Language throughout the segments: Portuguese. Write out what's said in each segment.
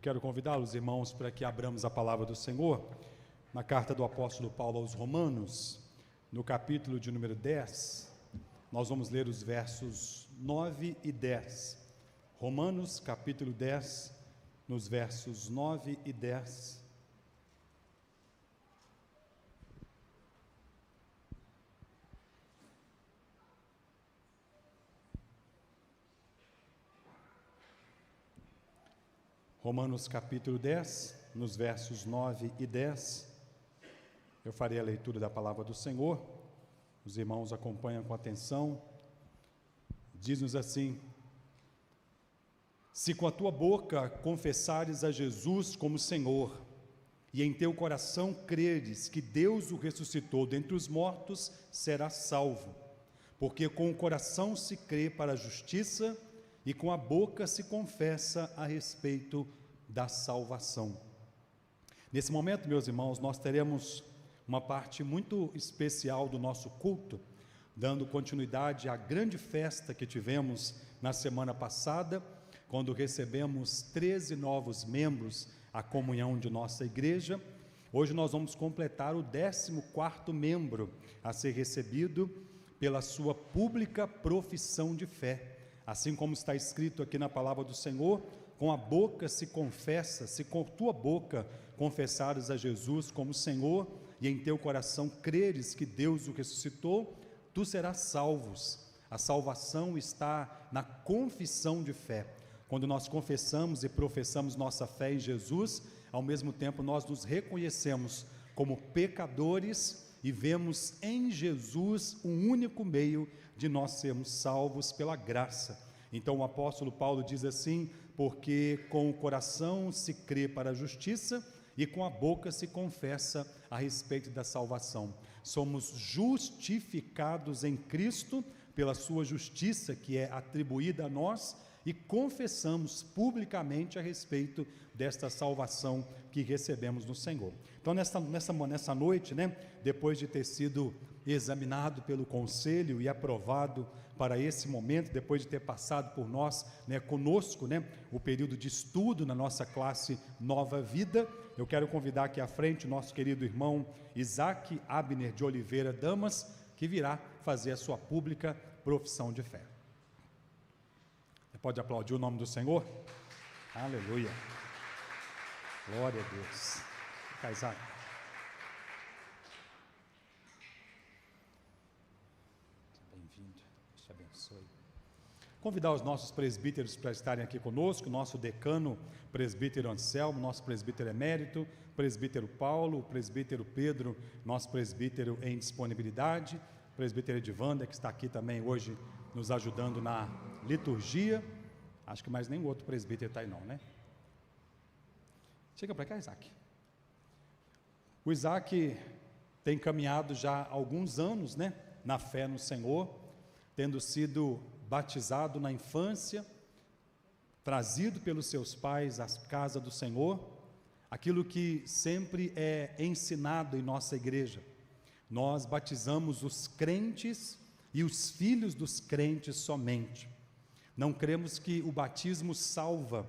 quero convidá-los, irmãos, para que abramos a palavra do Senhor na carta do apóstolo Paulo aos Romanos, no capítulo de número 10. Nós vamos ler os versos 9 e 10. Romanos, capítulo 10, nos versos 9 e 10. Romanos capítulo 10, nos versos 9 e 10, eu farei a leitura da palavra do Senhor, os irmãos acompanham com atenção. Diz-nos assim: se com a tua boca confessares a Jesus como Senhor, e em teu coração creres que Deus o ressuscitou dentre os mortos, serás salvo, porque com o coração se crê para a justiça, e com a boca se confessa a respeito da salvação. Nesse momento, meus irmãos, nós teremos uma parte muito especial do nosso culto, dando continuidade à grande festa que tivemos na semana passada, quando recebemos 13 novos membros à comunhão de nossa igreja. Hoje nós vamos completar o 14º membro a ser recebido pela sua pública profissão de fé. Assim como está escrito aqui na palavra do Senhor, com a boca se confessa, se com tua boca confessares a Jesus como Senhor, e em teu coração creres que Deus o ressuscitou, tu serás salvos. A salvação está na confissão de fé. Quando nós confessamos e professamos nossa fé em Jesus, ao mesmo tempo nós nos reconhecemos como pecadores e vemos em Jesus o único meio de nós sermos salvos pela graça. Então o apóstolo Paulo diz assim: porque com o coração se crê para a justiça e com a boca se confessa a respeito da salvação. Somos justificados em Cristo pela sua justiça que é atribuída a nós, e confessamos publicamente a respeito desta salvação que recebemos no Senhor. Então nessa noite, depois de ter sido examinado pelo conselho e aprovado para esse momento, depois de ter passado por nós, conosco, o período de estudo na nossa classe Nova Vida, eu quero convidar aqui à frente o nosso querido irmão Isaac Abner de Oliveira Damas, que virá fazer a sua pública profissão de fé. Você pode aplaudir o nome do Senhor? Aleluia! Glória a Deus. Fica, Isaac. Bem-vindo, Deus te abençoe. Convidar os nossos presbíteros para estarem aqui conosco, nosso decano, presbítero Anselmo, nosso presbítero emérito, presbítero Paulo, presbítero Pedro, nosso presbítero em disponibilidade, presbítero Edivanda, que está aqui também hoje nos ajudando na liturgia. Acho que mais nenhum outro presbítero está aí não, Chega para cá, Isaac. O Isaac tem caminhado já há alguns anos, na fé no Senhor, tendo sido batizado na infância, trazido pelos seus pais à casa do Senhor, aquilo que sempre é ensinado em nossa igreja. Nós batizamos os crentes e os filhos dos crentes somente. Não cremos que o batismo salva,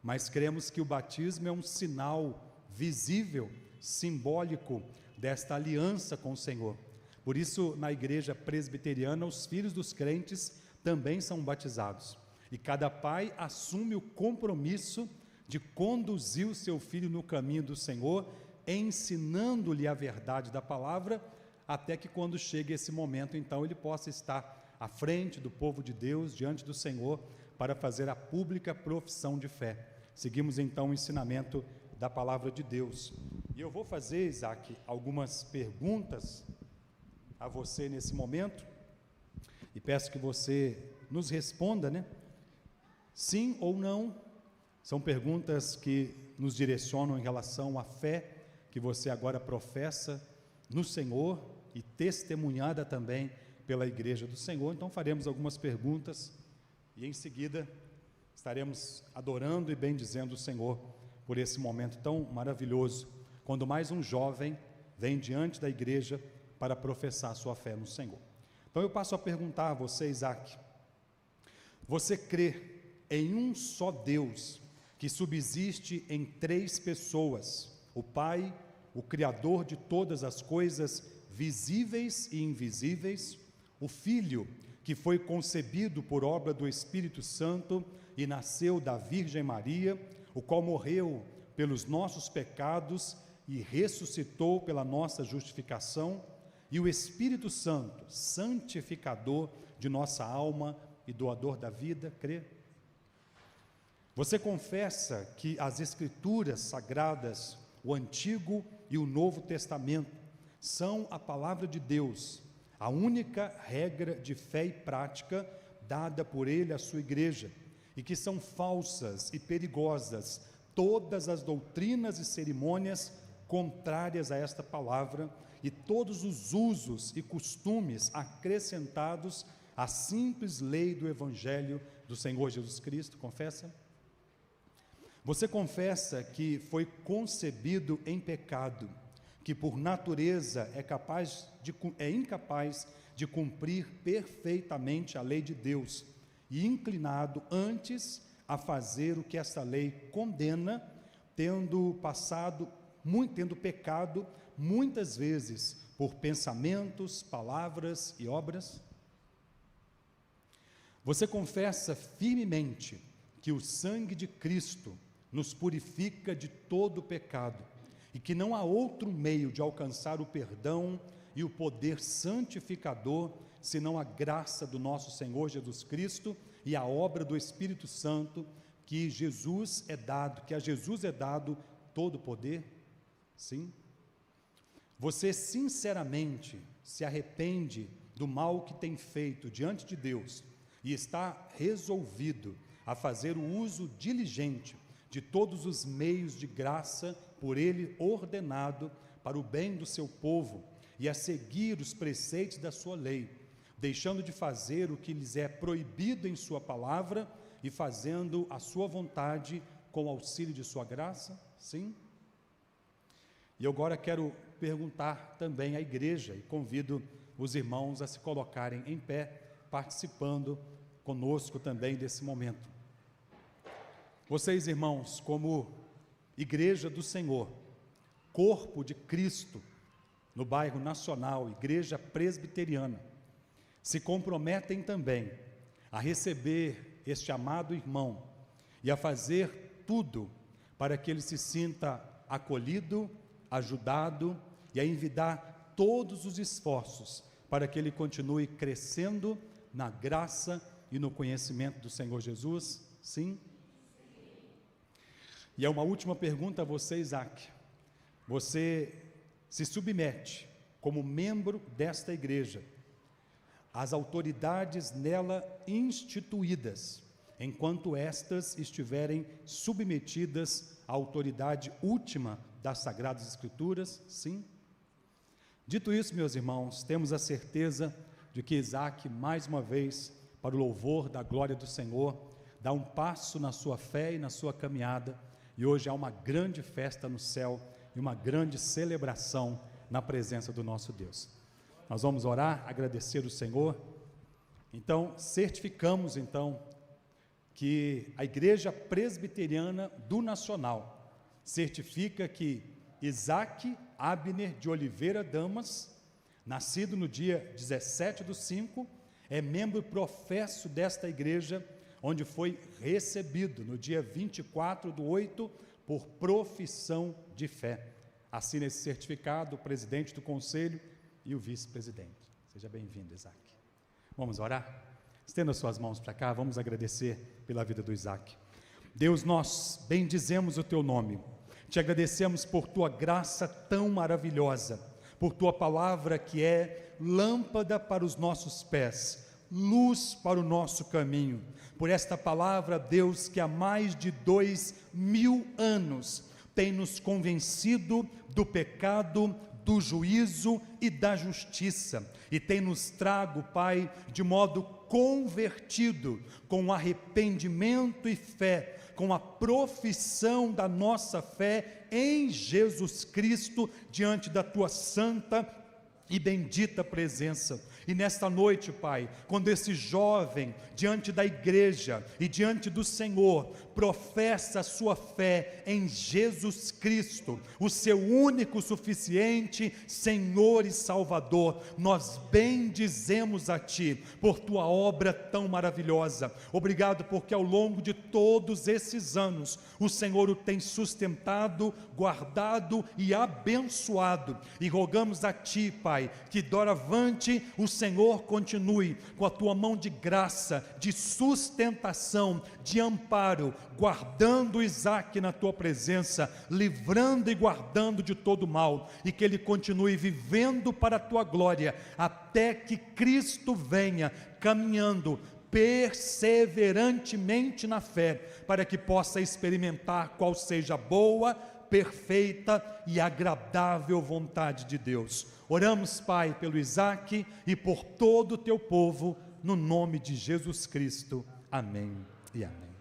mas cremos que o batismo é um sinal visível, simbólico desta aliança com o Senhor. Por isso, na igreja presbiteriana, os filhos dos crentes também são batizados. E cada pai assume o compromisso de conduzir o seu filho no caminho do Senhor, ensinando-lhe a verdade da palavra, até que quando chegue esse momento, então ele possa estar à frente do povo de Deus, diante do Senhor, para fazer a pública profissão de fé. Seguimos então o ensinamento da palavra de Deus. E eu vou fazer, Isaac, algumas perguntas a você nesse momento, e peço que você nos responda, sim ou não. São perguntas que nos direcionam em relação à fé que você agora professa no Senhor e testemunhada também pela igreja do Senhor. Então faremos algumas perguntas e em seguida estaremos adorando e bendizendo o Senhor por esse momento tão maravilhoso, quando mais um jovem vem diante da igreja para professar a sua fé no Senhor. Então eu passo a perguntar a você, Isaac: você crê em um só Deus, que que subsiste em 3 pessoas: o Pai, o Criador de todas as coisas visíveis e invisíveis, o Filho, que foi concebido por obra do Espírito Santo e nasceu da Virgem Maria, o qual morreu pelos nossos pecados e ressuscitou pela nossa justificação, e o Espírito Santo, santificador de nossa alma e doador da vida, crê? Você confessa que as Escrituras Sagradas, o Antigo e o Novo Testamento, são a palavra de Deus, a única regra de fé e prática dada por Ele à sua igreja, e que são falsas e perigosas todas as doutrinas e cerimônias contrárias a esta palavra e todos os usos e costumes acrescentados à simples lei do Evangelho do Senhor Jesus Cristo? Confessa? Você confessa que foi concebido em pecado, que por natureza é incapaz de cumprir perfeitamente a lei de Deus, e inclinado antes a fazer o que essa lei condena, tendo pecado muitas vezes por pensamentos, palavras e obras? Você confessa firmemente que o sangue de Cristo nos purifica de todo o pecado e que não há outro meio de alcançar o perdão e o poder santificador senão a graça do nosso Senhor Jesus Cristo e a obra do Espírito Santo, que a Jesus é dado todo o poder? Sim. Você sinceramente se arrepende do mal que tem feito diante de Deus e está resolvido a fazer o uso diligente de todos os meios de graça por Ele ordenado para o bem do seu povo e a seguir os preceitos da sua lei, deixando de fazer o que lhes é proibido em sua palavra e fazendo a sua vontade com o auxílio de sua graça? Sim. E eu agora quero perguntar também à igreja, e convido os irmãos a se colocarem em pé, participando conosco também desse momento. Vocês, irmãos, como Igreja do Senhor, corpo de Cristo, no bairro Nacional, Igreja Presbiteriana, se comprometem também a receber este amado irmão e a fazer tudo para que ele se sinta acolhido, ajudado e a envidar todos os esforços para que ele continue crescendo na graça e no conhecimento do Senhor Jesus? Sim? E é uma última pergunta a você, Isaac. Você se submete, como membro desta igreja, às autoridades nela instituídas, enquanto estas estiverem submetidas à autoridade última das Sagradas Escrituras? Sim? Dito isso, meus irmãos, temos a certeza de que Isaac, mais uma vez, para o louvor da glória do Senhor, dá um passo na sua fé e na sua caminhada, e hoje há uma grande festa no céu e uma grande celebração na presença do nosso Deus. Nós vamos orar, agradecer o Senhor. Então, certificamos que a Igreja Presbiteriana do Nacional certifica que Isaac Abner de Oliveira Damas, nascido no dia 17/5, é membro professo desta igreja, onde foi recebido no dia 24/8 por profissão de fé. Assina esse certificado o presidente do conselho e o vice-presidente. Seja bem-vindo, Isaac. Vamos orar? Estenda suas mãos para cá, vamos agradecer pela vida do Isaac. Deus, nós bendizemos o teu nome, te agradecemos por tua graça tão maravilhosa, por tua palavra que é lâmpada para os nossos pés, luz para o nosso caminho, por esta palavra, Deus, que há mais de 2000 anos tem nos convencido do pecado, do juízo e da justiça, e tem nos trago, Pai, de modo convertido, com arrependimento e fé, com a profissão da nossa fé em Jesus Cristo, diante da tua santa e bendita presença. E nesta noite, Pai, quando esse jovem, diante da igreja e diante do Senhor, professa a sua fé em Jesus Cristo, o seu único, suficiente Senhor e Salvador, nós bendizemos a Ti por Tua obra tão maravilhosa. Obrigado porque ao longo de todos esses anos, o Senhor o tem sustentado, guardado e abençoado, e rogamos a Ti, Pai, que doravante o Senhor continue com a Tua mão de graça, de sustentação, de amparo, guardando Isaac na Tua presença, livrando e guardando de todo mal, e que ele continue vivendo para a Tua glória, até que Cristo venha, caminhando perseverantemente na fé, para que possa experimentar qual seja a boa, perfeita e agradável vontade de Deus. Oramos, Pai, pelo Isaac e por todo o Teu povo, no nome de Jesus Cristo. Amém e amém.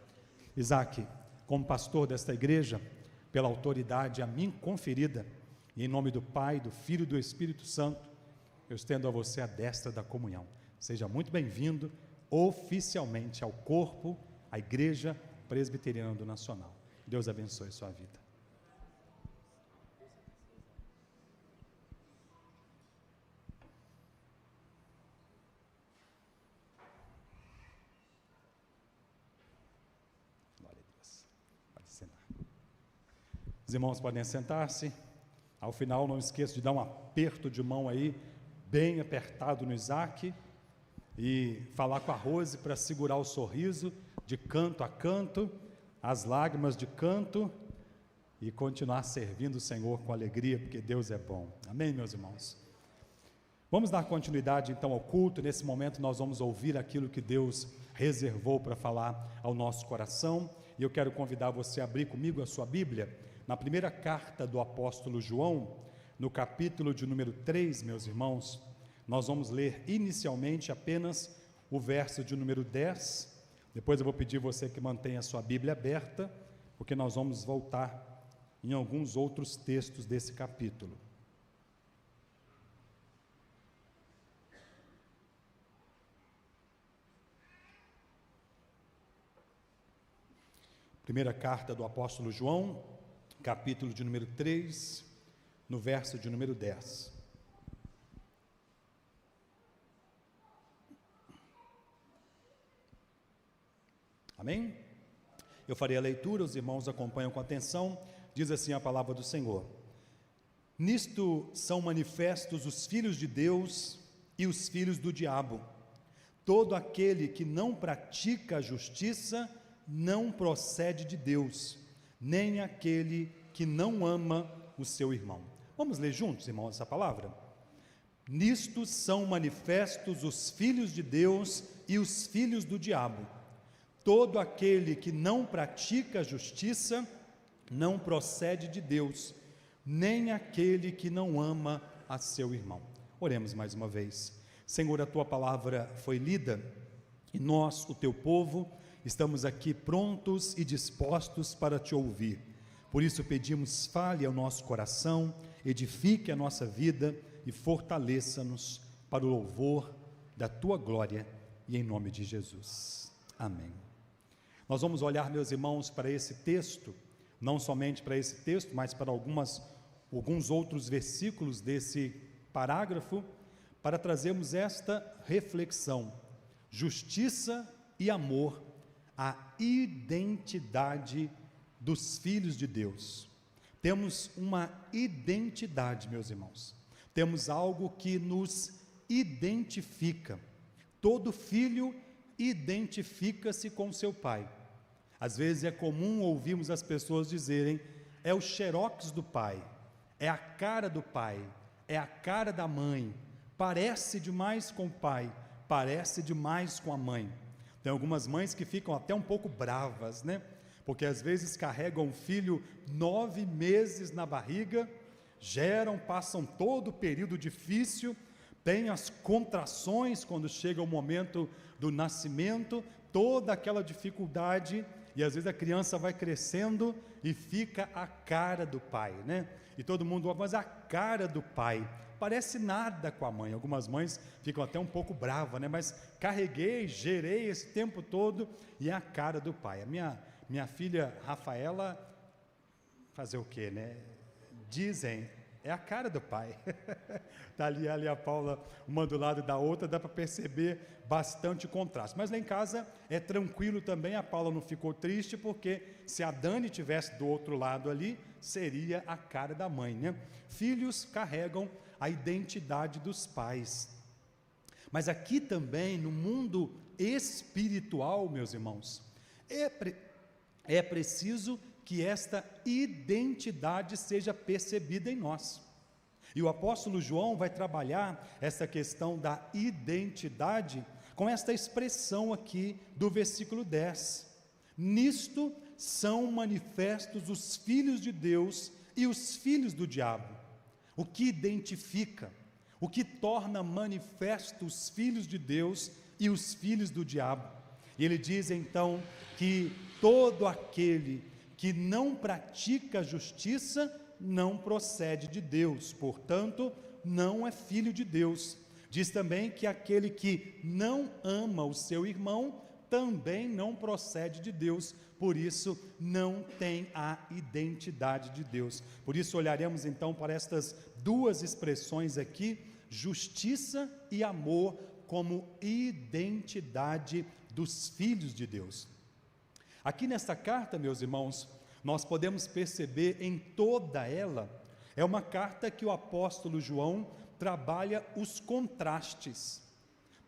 Isaac, como pastor desta igreja, pela autoridade a mim conferida, e em nome do Pai, do Filho e do Espírito Santo, eu estendo a você a destra da comunhão. Seja muito bem-vindo oficialmente ao corpo, à Igreja Presbiteriana do Nacional. Deus abençoe sua vida. Glória a Deus. Pode sentar. Os irmãos podem sentar-se. Ao final, não esqueça de dar um aperto de mão aí, bem apertado no Isaac, e falar com a Rose para segurar o sorriso de canto a canto, as lágrimas de canto, e continuar servindo o Senhor com alegria, porque Deus é bom. Amém, meus irmãos? Vamos dar continuidade então ao culto. Nesse momento nós vamos ouvir aquilo que Deus reservou para falar ao nosso coração, e eu quero convidar você a abrir comigo a sua Bíblia, na primeira carta do apóstolo João, no capítulo de número 3, meus irmãos. Nós vamos ler inicialmente apenas o verso de número 10, depois eu vou pedir você que mantenha a sua Bíblia aberta, porque nós vamos voltar em alguns outros textos desse capítulo. Primeira carta do apóstolo João, capítulo de número 3, no verso de número 10. Amém? Eu farei a leitura, os irmãos acompanham com atenção. Diz assim a palavra do Senhor: nisto são manifestos os filhos de Deus e os filhos do diabo. Todo aquele que não pratica a justiça não procede de Deus, nem aquele que não ama o seu irmão. Vamos ler juntos, irmãos, essa palavra? Nisto são manifestos os filhos de Deus e os filhos do diabo. Todo aquele que não pratica a justiça não procede de Deus, nem aquele que não ama a seu irmão. Oremos mais uma vez. Senhor, a Tua palavra foi lida, e nós, o Teu povo, estamos aqui prontos e dispostos para Te ouvir. Por isso pedimos, fale ao nosso coração, edifique a nossa vida e fortaleça-nos para o louvor da Tua glória, e em nome de Jesus. Amém. Nós vamos olhar, meus irmãos, para esse texto, não somente para esse texto, mas para alguns outros versículos desse parágrafo, para trazermos esta reflexão: justiça e amor, a identidade dos filhos de Deus. Temos uma identidade, meus irmãos, temos algo que nos identifica. Todo filho identifica-se com seu pai. Às vezes é comum ouvirmos as pessoas dizerem: é o xerox do pai, é a cara do pai, é a cara da mãe, parece demais com o pai, parece demais com a mãe. Tem algumas mães que ficam até um pouco bravas, né? Porque às vezes carregam um filho 9 meses na barriga, geram, passam todo o período difícil, tem as contrações quando chega o momento do nascimento, toda aquela dificuldade, E às vezes a criança vai crescendo e fica a cara do pai, né? E todo mundo, mas a cara do pai parece nada com a mãe. Algumas mães ficam até um pouco bravas, né? Mas carreguei, gerei esse tempo todo e é a cara do pai. A minha filha Rafaela, fazer o quê, né? Dizem, é a cara do pai. Está ali a Paula, uma do lado da outra, dá para perceber bastante contraste. Mas lá em casa é tranquilo também, a Paula não ficou triste, porque se a Dani estivesse do outro lado ali, seria a cara da mãe, né? Filhos carregam a identidade dos pais. Mas aqui também, no mundo espiritual, meus irmãos, é preciso que esta identidade seja percebida em nós. E o apóstolo João vai trabalhar essa questão da identidade com esta expressão aqui do versículo 10. Nisto são manifestos os filhos de Deus e os filhos do diabo. O que identifica, o que torna manifestos os filhos de Deus e os filhos do diabo. E ele diz então que todo aquele que não pratica a justiça não procede de Deus, portanto, não é filho de Deus. Diz também que aquele que não ama o seu irmão também não procede de Deus, por isso não tem a identidade de Deus. Por isso olharemos então para estas duas expressões aqui, justiça e amor, como identidade dos filhos de Deus. Aqui nesta carta, meus irmãos, nós podemos perceber em toda ela, é uma carta que o apóstolo João trabalha os contrastes,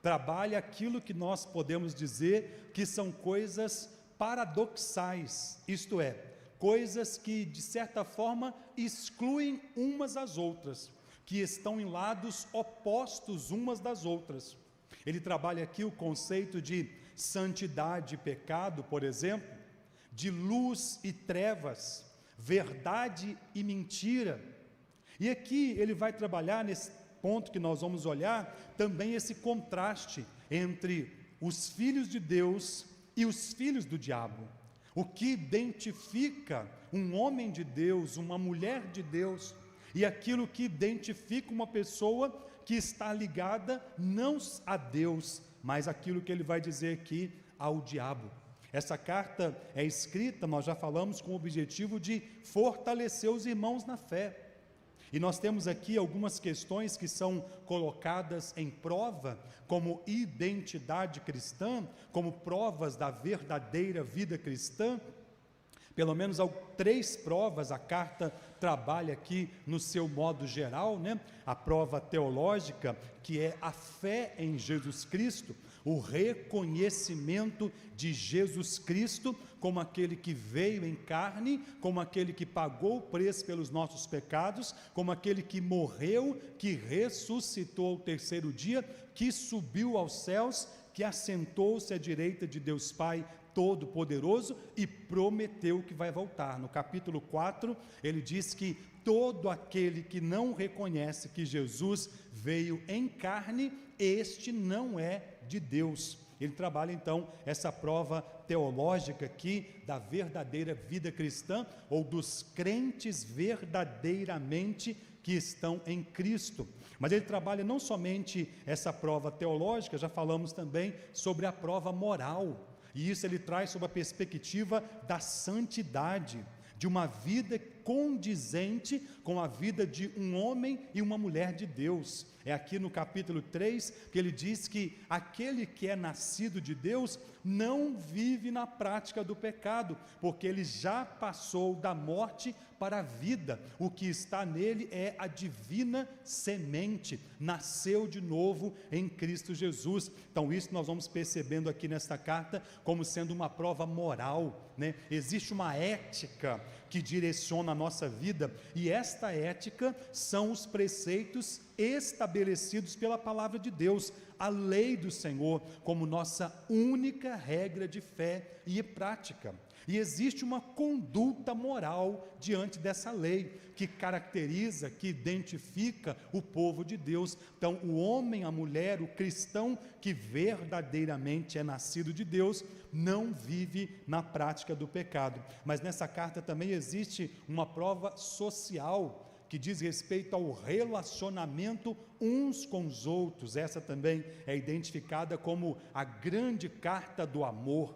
trabalha aquilo que nós podemos dizer que são coisas paradoxais, isto é, coisas que de certa forma excluem umas às outras, que estão em lados opostos umas das outras. Ele trabalha aqui o conceito de santidade e pecado, por exemplo, de luz e trevas, verdade e mentira. E aqui ele vai trabalhar nesse ponto que nós vamos olhar, também esse contraste entre os filhos de Deus e os filhos do diabo. O que identifica um homem de Deus, uma mulher de Deus, e aquilo que identifica uma pessoa que está ligada não a Deus, mas aquilo que ele vai dizer aqui ao diabo. Essa carta é escrita, nós já falamos, com o objetivo de fortalecer os irmãos na fé. E nós temos aqui algumas questões que são colocadas em prova, como identidade cristã, como provas da verdadeira vida cristã. Pelo menos 3 provas a carta trabalha aqui no seu modo geral, né? A prova teológica, que é a fé em Jesus Cristo, o reconhecimento de Jesus Cristo como aquele que veio em carne, como aquele que pagou o preço pelos nossos pecados, como aquele que morreu, que ressuscitou ao 3º dia, que subiu aos céus, que assentou-se à direita de Deus Pai Todo-Poderoso e prometeu que vai voltar. No capítulo 4, ele diz que todo aquele que não reconhece que Jesus veio em carne, este não é de Deus. Ele trabalha então essa prova teológica aqui da verdadeira vida cristã, ou dos crentes verdadeiramente que estão em Cristo. Mas ele trabalha não somente essa prova teológica, já falamos também sobre a prova moral. E isso ele traz sob a perspectiva da santidade, de uma vida condizente com a vida de um homem e uma mulher de Deus. É aqui no capítulo 3 que ele diz que aquele que é nascido de Deus não vive na prática do pecado, porque ele já passou da morte para a vida. O que está nele é a divina semente, nasceu de novo em Cristo Jesus. Então isso nós vamos percebendo aqui nesta carta como sendo uma prova moral, né? Existe uma ética que direciona a nossa vida, e esta ética são os preceitos estabelecidos pela palavra de Deus, a lei do Senhor, como nossa única regra de fé e prática. E existe uma conduta moral diante dessa lei, que caracteriza, que identifica o povo de Deus. Então, o homem, a mulher, o cristão que verdadeiramente é nascido de Deus, não vive na prática do pecado. Mas nessa carta também existe uma prova social, que diz respeito ao relacionamento uns com os outros. Essa também é identificada como a grande carta do amor.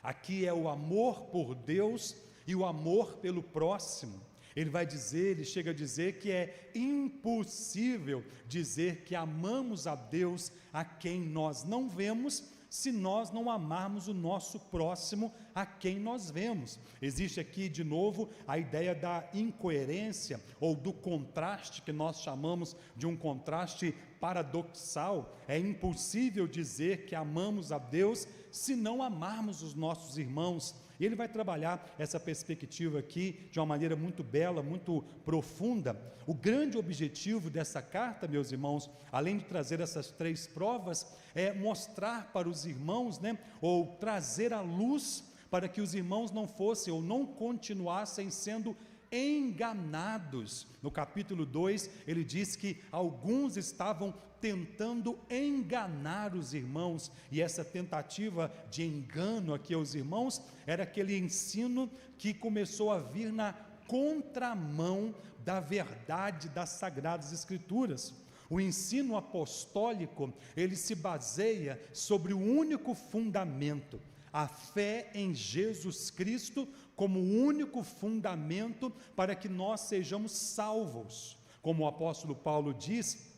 Aqui é o amor por Deus e o amor pelo próximo. Ele chega a dizer que é impossível dizer que amamos a Deus a quem nós não vemos, se nós não amarmos o nosso próximo a quem nós vemos. Existe aqui de novo a ideia da incoerência ou do contraste, que nós chamamos de um contraste paradoxal. É impossível dizer que amamos a Deus se não amarmos os nossos irmãos. E ele vai trabalhar essa perspectiva aqui de uma maneira muito bela, muito profunda. O grande objetivo dessa carta, meus irmãos, além de trazer essas 3 provas, é mostrar para os irmãos, ou trazer à luz para que os irmãos não fossem ou não continuassem sendo enganados. No capítulo 2, ele diz que alguns estavam tentando enganar os irmãos, e essa tentativa de engano aqui aos irmãos era aquele ensino que começou a vir na contramão da verdade das Sagradas Escrituras. O ensino apostólico, ele se baseia sobre o único fundamento, a fé em Jesus Cristo como o único fundamento para que nós sejamos salvos. Como o apóstolo Paulo diz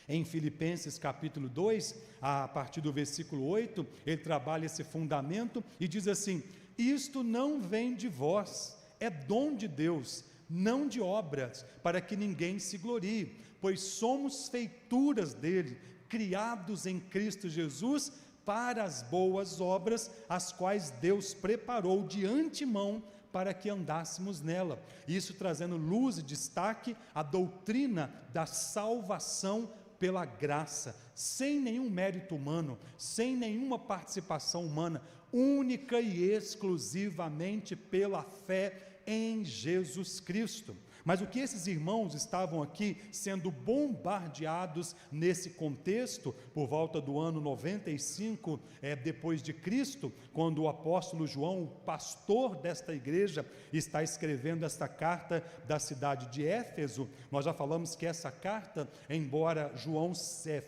em Filipenses capítulo 2, a partir do versículo 8, ele trabalha esse fundamento e diz assim: isto não vem de vós, é dom de Deus, não de obras, para que ninguém se glorie, pois somos feituras dele, criados em Cristo Jesus, para as boas obras, as quais Deus preparou de antemão para que andássemos nela. Isso trazendo luz e destaque à doutrina da salvação pela graça, sem nenhum mérito humano, sem nenhuma participação humana, única e exclusivamente pela fé em Jesus Cristo. Mas o que esses irmãos estavam aqui sendo bombardeados nesse contexto, por volta do ano 95 depois de Cristo, quando o apóstolo João, o pastor desta igreja, está escrevendo esta carta da cidade de Éfeso. Nós já falamos que essa carta, embora João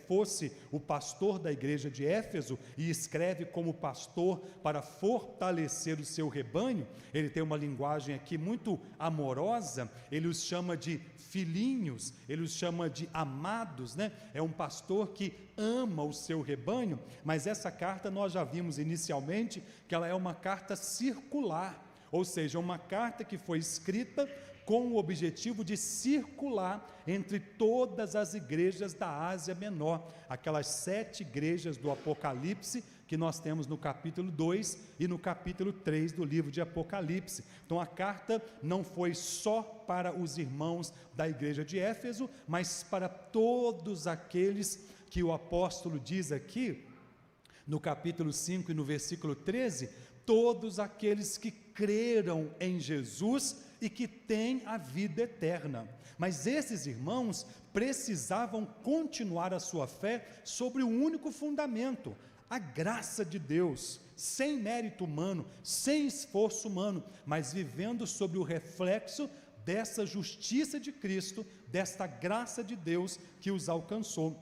fosse o pastor da igreja de Éfeso e escreve como pastor para fortalecer o seu rebanho, ele tem uma linguagem aqui muito amorosa. Ele os chama de filhinhos, ele os chama de amados, É um pastor que ama o seu rebanho. Mas essa carta nós já vimos inicialmente que ela é uma carta circular, ou seja, uma carta que foi escrita com o objetivo de circular entre todas as igrejas da Ásia Menor, aquelas 7 igrejas do Apocalipse que nós temos no capítulo 2 e no capítulo 3 do livro de Apocalipse. Então a carta não foi só para os irmãos da igreja de Éfeso, mas para todos aqueles que o apóstolo diz aqui, no capítulo 5 e no versículo 13, todos aqueles que creram em Jesus e que têm a vida eterna. Mas esses irmãos precisavam continuar a sua fé sobre o único fundamento, a graça de Deus, sem mérito humano, sem esforço humano, mas vivendo sobre o reflexo dessa justiça de Cristo, desta graça de Deus que os alcançou.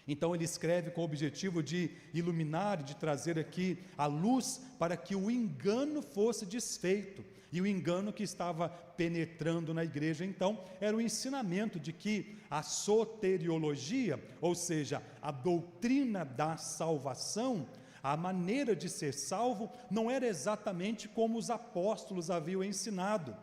Então ele escreve com o objetivo de iluminar, de trazer aqui a luz para que o engano fosse desfeito. E o engano que estava penetrando na igreja então era o ensinamento de que a soteriologia, ou seja, a doutrina da salvação, a maneira de ser salvo não era exatamente como os apóstolos haviam ensinado,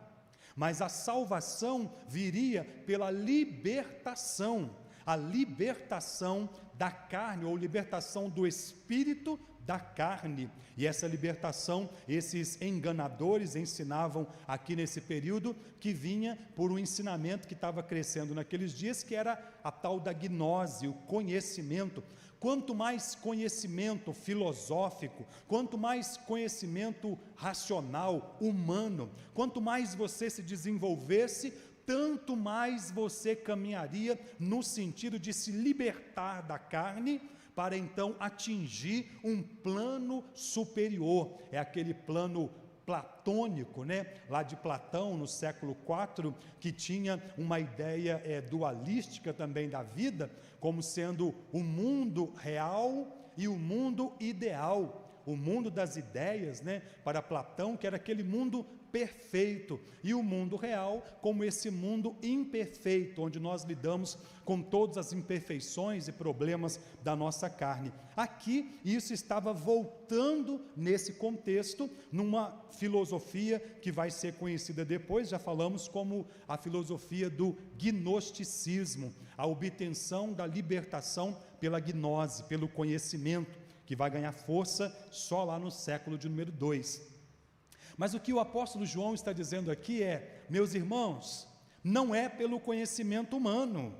mas a salvação viria pela libertação, a libertação da carne, ou libertação do espírito da carne. E essa libertação, esses enganadores ensinavam aqui nesse período, que vinha por um ensinamento que estava crescendo naqueles dias, que era a tal da gnose, o conhecimento. quanto mais conhecimento filosófico, quanto mais conhecimento racional, humano, quanto mais você se desenvolvesse, tanto mais você caminharia no sentido de se libertar da carne, para então atingir um plano superior. É aquele plano platônico, lá de Platão, no século IV, que tinha uma ideia dualística também da vida, como sendo o mundo real e o mundo ideal. O mundo das ideias, para Platão, que era aquele mundo perfeito, e o mundo real como esse mundo imperfeito, onde nós lidamos com todas as imperfeições e problemas da nossa carne. Aqui, isso estava voltando nesse contexto, numa filosofia que vai ser conhecida depois, já falamos, como a filosofia do gnosticismo, a obtenção da libertação pela gnose, pelo conhecimento, que vai ganhar força só lá no século de número 2. Mas o que o apóstolo João está dizendo aqui é: meus irmãos, não é pelo conhecimento humano,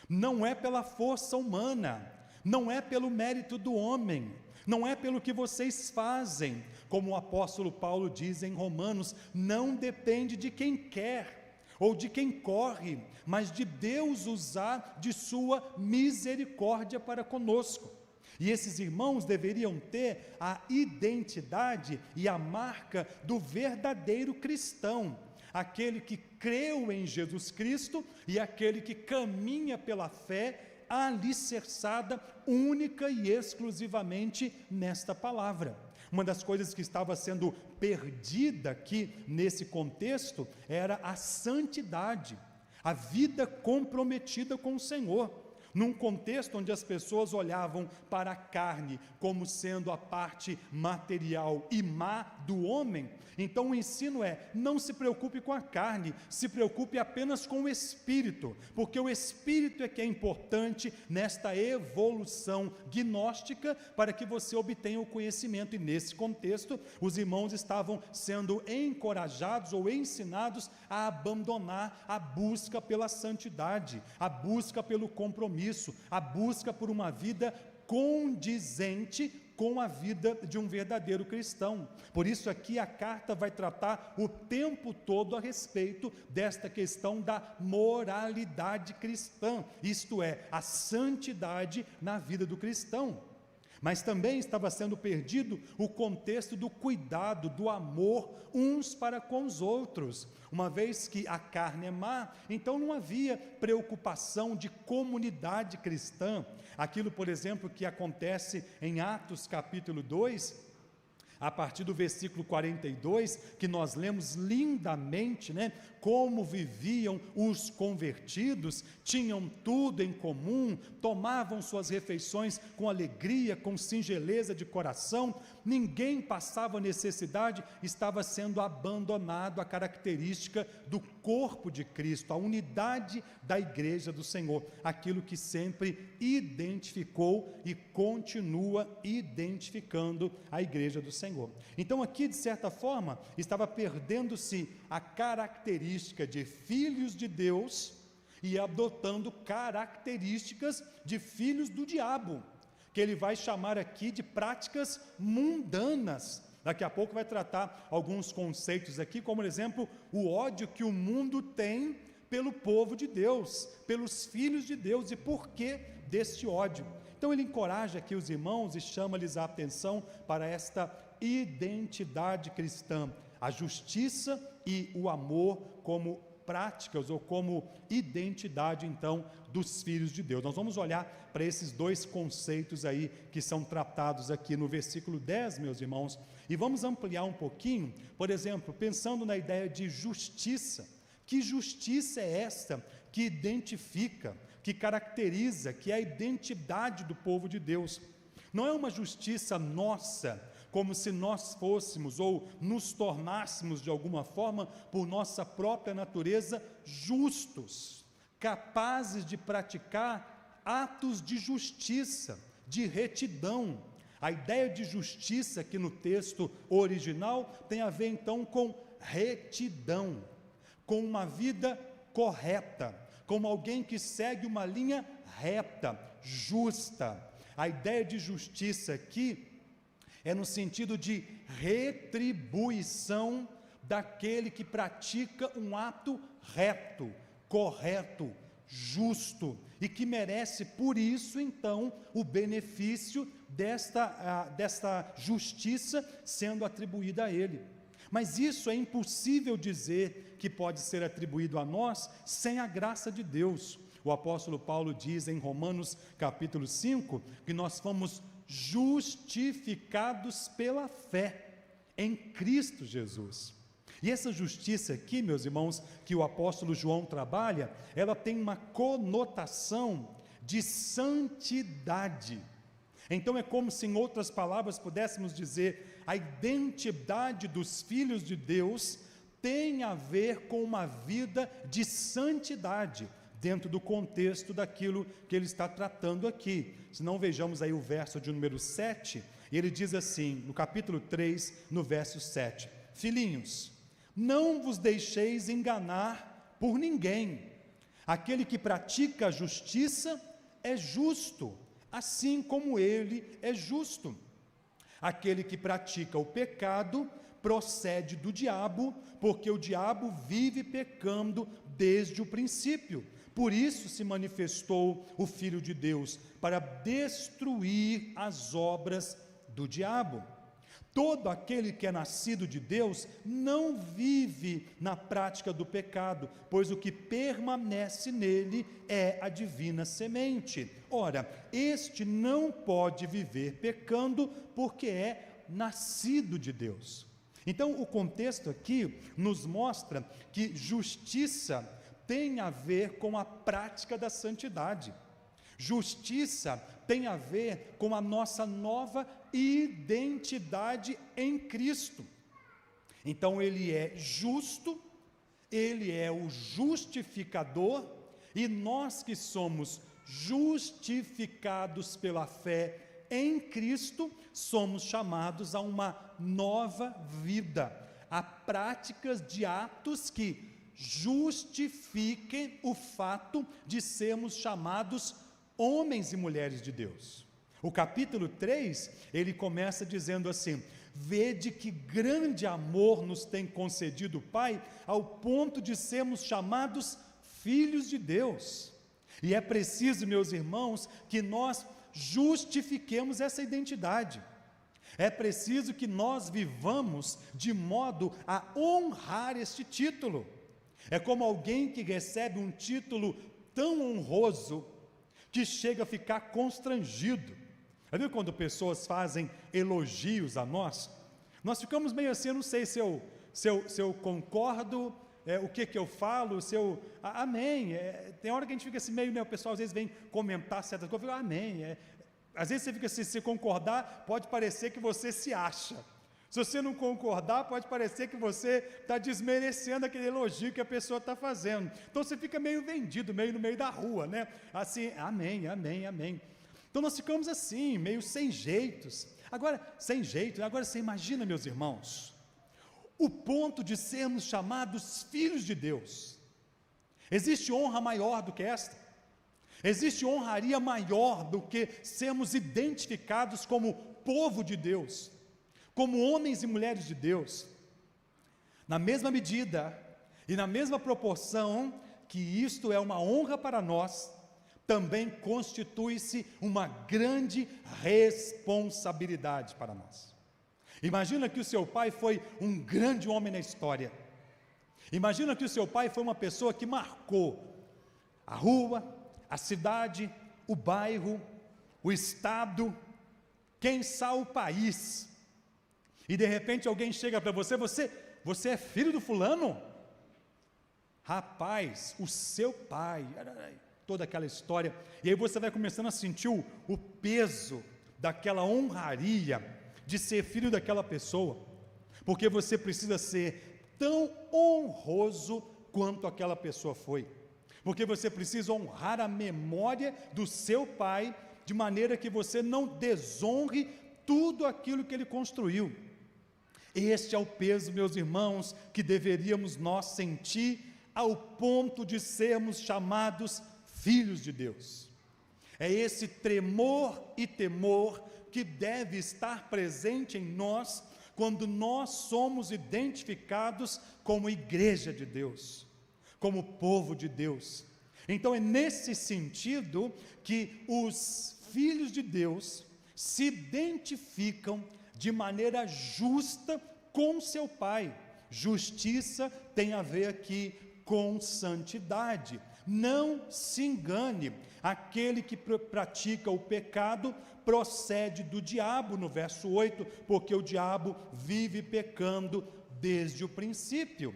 não é pela força humana, não é pelo mérito do homem, não é pelo que vocês fazem, como o apóstolo Paulo diz em Romanos, não depende de quem quer ou de quem corre, mas de Deus usar de sua misericórdia para conosco. E esses irmãos deveriam ter a identidade e a marca do verdadeiro cristão, aquele que creu em Jesus Cristo e aquele que caminha pela fé alicerçada única e exclusivamente nesta palavra. Uma das coisas que estava sendo perdida aqui nesse contexto era a santidade, a vida comprometida com o Senhor. Num contexto onde as pessoas olhavam para a carne como sendo a parte material e má do homem, então o ensino é: não se preocupe com a carne, se preocupe apenas com o espírito, porque o espírito é que é importante nesta evolução gnóstica para que você obtenha o conhecimento. E nesse contexto, os irmãos estavam sendo encorajados ou ensinados a abandonar a busca pela santidade, a busca pelo compromisso, a busca por uma vida condizente com a vida de um verdadeiro cristão. Por isso aqui a carta vai tratar o tempo todo a respeito desta questão da moralidade cristã, isto é, a santidade na vida do cristão. Mas também estava sendo perdido o contexto do cuidado, do amor uns para com os outros. Uma vez que a carne é má, então não havia preocupação de comunidade cristã. Aquilo, por exemplo, que acontece em Atos capítulo 2, a partir do versículo 42, que nós lemos lindamente, como viviam os convertidos, tinham tudo em comum, tomavam suas refeições com alegria, com singeleza de coração, ninguém passava necessidade, estava sendo abandonado a característica do corpo de Cristo, a unidade da igreja do Senhor, aquilo que sempre identificou e continua identificando a igreja do Senhor. Então aqui, de certa forma, estava perdendo-se a característica de filhos de Deus e adotando características de filhos do diabo, que ele vai chamar aqui de práticas mundanas. Daqui a pouco vai tratar alguns conceitos aqui, como, por exemplo, o ódio que o mundo tem pelo povo de Deus, pelos filhos de Deus, e por que deste ódio. Então ele encoraja aqui os irmãos e chama-lhes a atenção para esta identidade cristã, a justiça e o amor como práticas ou como identidade, então, dos filhos de Deus. Nós vamos olhar para esses dois conceitos aí que são tratados aqui no versículo 10, meus irmãos, e vamos ampliar um pouquinho, por exemplo, pensando na ideia de justiça. Que justiça é esta que identifica, que caracteriza, que é a identidade do povo de Deus? Não é uma justiça nossa, como se nós fôssemos ou nos tornássemos de alguma forma, por nossa própria natureza, justos, capazes de praticar atos de justiça, de retidão. A ideia de justiça aqui no texto original tem a ver então com retidão, com uma vida correta, como alguém que segue uma linha reta, justa. A ideia de justiça aqui é no sentido de retribuição daquele que pratica um ato reto, correto, justo, e que merece, por isso, então, o benefício desta justiça sendo atribuída a ele. Mas isso é impossível dizer que pode ser atribuído a nós sem a graça de Deus. O apóstolo Paulo diz em Romanos capítulo 5, que nós fomos justificados pela fé em Cristo Jesus. E essa justiça aqui, meus irmãos, que o apóstolo João trabalha, ela tem uma conotação de santidade. Então é como se, em outras palavras, pudéssemos dizer, a identidade dos filhos de Deus tem a ver com uma vida de santidade, dentro do contexto daquilo que ele está tratando aqui. Se não, vejamos aí o verso de número 7, e ele diz assim, no capítulo 3, no verso 7, filhinhos, não vos deixeis enganar por ninguém, aquele que pratica a justiça é justo, assim como ele é justo. Aquele que pratica o pecado procede do diabo, porque o diabo vive pecando desde o princípio. Por isso se manifestou o Filho de Deus, para destruir as obras do diabo. Todo aquele que é nascido de Deus não vive na prática do pecado, pois o que permanece nele é a divina semente. Ora, este não pode viver pecando, porque é nascido de Deus. Então, o contexto aqui nos mostra que justiça tem a ver com a prática da santidade. Justiça tem a ver com a nossa nova identidade em Cristo. Então ele é justo, ele é o justificador, e nós que somos justificados pela fé em Cristo, somos chamados a uma nova vida, a práticas de atos que justifiquem o fato de sermos chamados homens e mulheres de Deus. O capítulo 3, ele começa dizendo assim: vede que grande amor nos tem concedido o Pai, ao ponto de sermos chamados filhos de Deus. E é preciso, meus irmãos, que nós justifiquemos essa identidade. É preciso que nós vivamos de modo a honrar este título. É como alguém que recebe um título tão honroso que chega a ficar constrangido. Já viu quando pessoas fazem elogios a nós? Nós ficamos meio assim, eu não sei se eu concordo, o que eu falo, amém. Tem hora que a gente fica assim meio, né, o pessoal às vezes vem comentar certas coisas, eu fico, amém. Às vezes você fica assim, se concordar, pode parecer que você se acha. Se você não concordar, pode parecer que você está desmerecendo aquele elogio que a pessoa está fazendo. Então você fica meio vendido, meio no meio da rua, né? Assim, amém, amém, amém. Então nós ficamos assim, meio sem jeitos. Agora você imagina, meus irmãos, o ponto de sermos chamados filhos de Deus. Existe honra maior do que esta? Existe honraria maior do que sermos identificados como povo de Deus, como homens e mulheres de Deus? Na mesma medida e na mesma proporção que isto é uma honra para nós, também constitui-se uma grande responsabilidade para nós. Imagina que o seu pai foi um grande homem na história. Imagina que o seu pai foi uma pessoa que marcou a rua, a cidade, o bairro, o estado, quem sabe o país. E de repente alguém chega para você é filho do fulano? Rapaz, o seu pai, toda aquela história, e aí você vai começando a sentir o peso daquela honraria de ser filho daquela pessoa, porque você precisa ser tão honroso quanto aquela pessoa foi, porque você precisa honrar a memória do seu pai, de maneira que você não desonre tudo aquilo que ele construiu. Este é o peso, meus irmãos, que deveríamos nós sentir ao ponto de sermos chamados filhos de Deus. É esse tremor e temor que deve estar presente em nós quando nós somos identificados como igreja de Deus, como povo de Deus. Então é nesse sentido que os filhos de Deus se identificam de maneira justa com seu Pai. Justiça tem a ver aqui com santidade. Não se engane, aquele que pratica o pecado procede do diabo, no verso 8, porque o diabo vive pecando desde o princípio.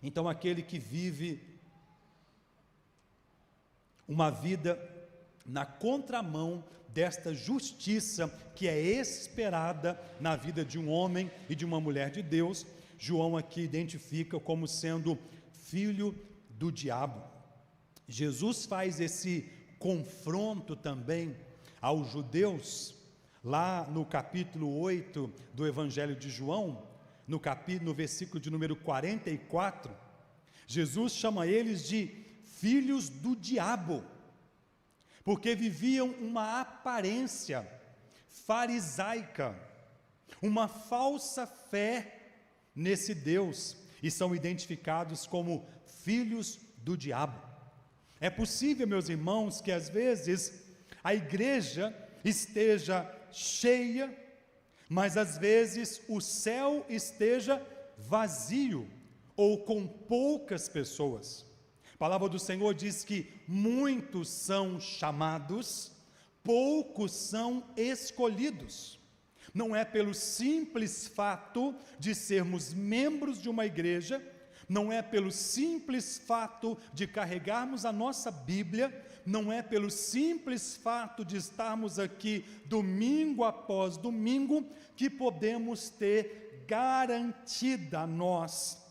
Então aquele que vive uma vida na contramão desta justiça que é esperada na vida de um homem e de uma mulher de Deus, João aqui identifica como sendo filho do diabo. Jesus faz esse confronto também aos judeus, lá no capítulo 8 do Evangelho de João, no versículo de número 44, Jesus chama eles de filhos do diabo, porque viviam uma aparência farisaica, uma falsa fé nesse Deus, e são identificados como filhos do diabo. É possível, meus irmãos, que às vezes a igreja esteja cheia, mas às vezes o céu esteja vazio, ou com poucas pessoas. A palavra do Senhor diz que muitos são chamados, poucos são escolhidos. Não é pelo simples fato de sermos membros de uma igreja, não é pelo simples fato de carregarmos a nossa Bíblia, não é pelo simples fato de estarmos aqui domingo após domingo, que podemos ter garantida a nós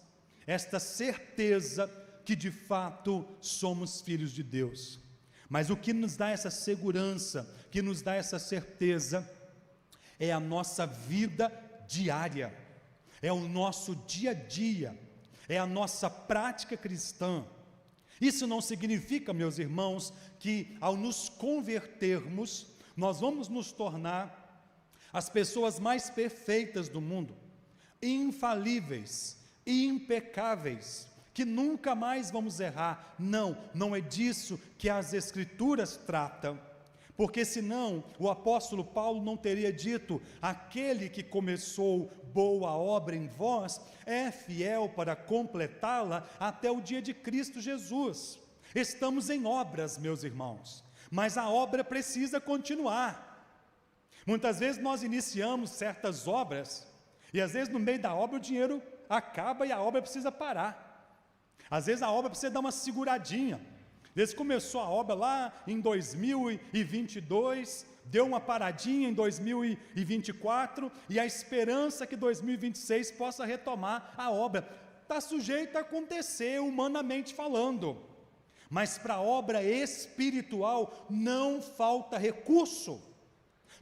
esta certeza que de fato somos filhos de Deus. Mas o que nos dá essa segurança, que nos dá essa certeza, é a nossa vida diária, é o nosso dia a dia, é a nossa prática cristã. Isso não significa, meus irmãos, que ao nos convertermos, nós vamos nos tornar as pessoas mais perfeitas do mundo, infalíveis, impecáveis, que nunca mais vamos errar. Não, não é disso que as Escrituras tratam, porque senão o apóstolo Paulo não teria dito: aquele que começou boa obra em vós é fiel para completá-la até o dia de Cristo Jesus. Estamos em obras, meus irmãos, mas a obra precisa continuar. Muitas vezes nós iniciamos certas obras e às vezes no meio da obra o dinheiro acaba e a obra precisa parar. Às vezes a obra precisa dar uma seguradinha. Às vezes começou a obra lá em 2022, deu uma paradinha em 2024, e a esperança que 2026 possa retomar a obra. Está sujeito a acontecer, humanamente falando, mas para a obra espiritual não falta recurso.